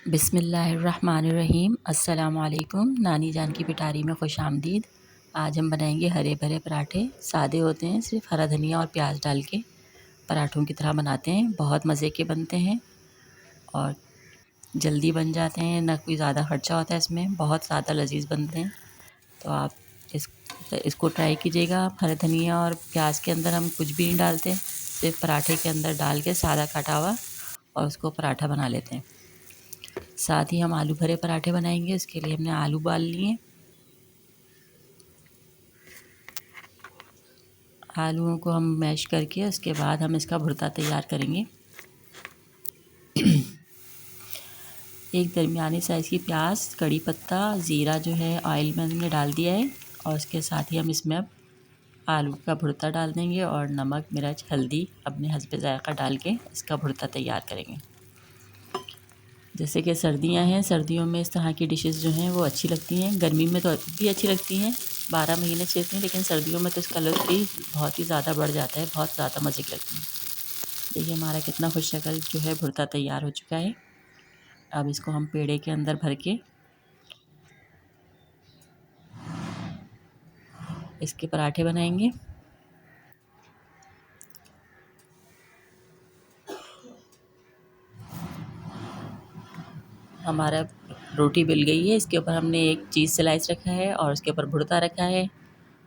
बिस्मिल्लाहिर्रहमानिर्रहीम। अस्सलामुअलैकुम। नानी जान की पिटारी में खुश आमदीद। आज हम बनाएंगे हरे भरे पराठे। सादे होते हैं, सिर्फ हरा धनिया और प्याज डाल के पराठों की तरह बनाते हैं। बहुत मज़े के बनते हैं और जल्दी बन जाते हैं, ना कोई ज़्यादा खर्चा होता है इसमें, बहुत ज़्यादा लजीज बनते हैं। तो आप इस इसको ट्राई कीजिएगा। हरे धनिया और प्याज के अंदर हम कुछ भी नहीं डालते, सिर्फ पराठे के अंदर डाल के सादा काटा हुआ और उसको पराठा बना लेते हैं। साथ ही हम आलू भरे पराठे बनाएंगे। उसके लिए हमने आलू उबाल लिए। आलूओं को हम मैश करके उसके बाद हम इसका भुर्ता तैयार करेंगे। एक दरमियानी साइज़ की प्याज, कड़ी पत्ता, ज़ीरा जो है ऑयल में हमने डाल दिया है और उसके साथ ही हम इसमें अब आलू का भुर्ता डाल देंगे और नमक, मिर्च, हल्दी अपने हस्ब ज़ायक़ा डाल के इसका भुर्ता तैयार करेंगे। जैसे कि सर्दियां हैं, सर्दियों में इस तरह की डिशेस जो हैं वो अच्छी लगती हैं। गर्मी में तो भी अच्छी लगती हैं, 12 महीने चलती हैं, लेकिन सर्दियों में तो इसका लुत्फ़ भी बहुत ही ज़्यादा बढ़ जाता है, बहुत ज़्यादा मज़े की लगती हैं। देखिए हमारा कितना खुश शक्ल जो है भुर्ता तैयार हो चुका है। अब इसको हम पेड़े के अंदर भर के इसके पराठे बनाएंगे। हमारा रोटी बिल गई है। इसके ऊपर हमने एक चीज़ स्लाइस रखा है और उसके ऊपर भुर्ता रखा है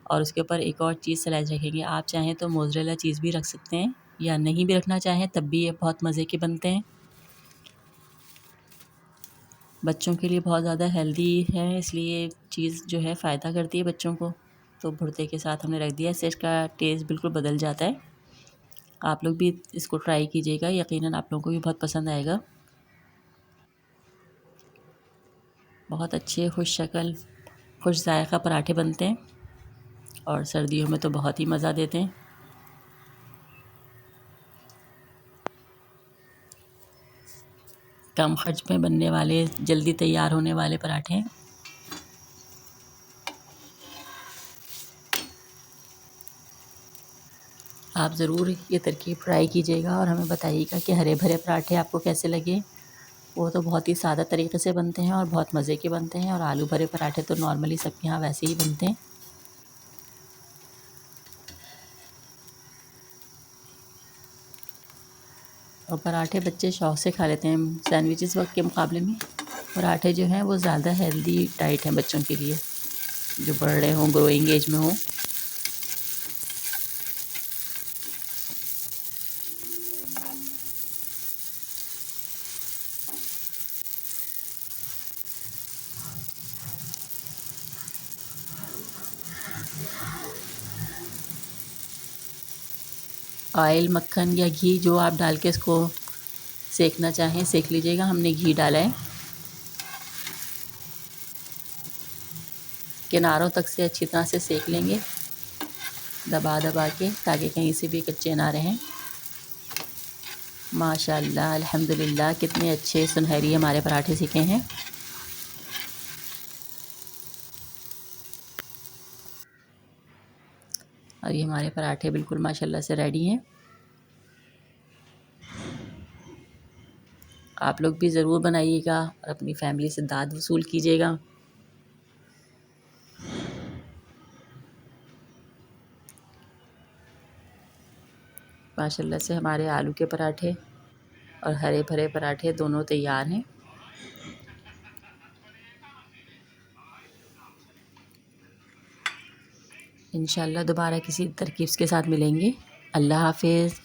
और उसके ऊपर एक और चीज़ स्लाइस रखेंगे। आप चाहें तो मोज़रेला चीज़ भी रख सकते हैं या नहीं भी रखना चाहें तब भी ये बहुत मज़े के बनते हैं। बच्चों के लिए बहुत ज़्यादा हेल्दी है, इसलिए चीज़ जो है फ़ायदा करती है बच्चों को। तो भुर्ते के साथ हमने रख दिया, इससे इसका टेस्ट बिल्कुल बदल जाता है। आप लोग भी इसको ट्राई कीजिएगा, यकीनन आप लोगों को भी बहुत पसंद आएगा। बहुत अच्छे खुश शक्ल, खुश जायक़ा पराठे बनते हैं और सर्दियों में तो बहुत ही मज़ा देते हैं। कम खर्च में बनने वाले, जल्दी तैयार होने वाले पराठे हैं। आप ज़रूर ये तरकीब ट्राई कीजिएगा और हमें बताइएगा कि हरे भरे पराठे आपको कैसे लगे। वो तो बहुत ही सादा तरीके से बनते हैं और बहुत मज़े के बनते हैं, और आलू भरे पराठे तो नॉर्मली सबके यहाँ वैसे ही बनते हैं। और पराठे बच्चे शौक़ से खा लेते हैं सैंडविचेस वक्त के मुकाबले में। पराठे जो हैं वो ज़्यादा हेल्दी डाइट हैं बच्चों के लिए, जो बढ़ रहे हों, ग्रोइंग एज में हों। ऑयल, मक्खन या घी जो आप डाल के इसको सेकना चाहें सेक लीजिएगा। हमने घी डाला है। किनारों तक से अच्छी तरह से सेक लेंगे, दबा दबा के, ताकि कहीं से भी कच्चे ना रहें। माशाल्लाह, अल्हम्दुलिल्लाह, कितने अच्छे सुनहरी हमारे पराठे सीखे हैं। और ये हमारे पराठे बिल्कुल माशाल्लाह से रेडी हैं। आप लोग भी ज़रूर बनाइएगा और अपनी फैमिली से दाद वसूल कीजिएगा। माशाल्लाह से हमारे आलू के पराठे और हरे भरे पराठे दोनों तैयार हैं। इंशाल्लाह दोबारा किसी तरकीब के साथ मिलेंगे। अल्लाह हाफ़िज़।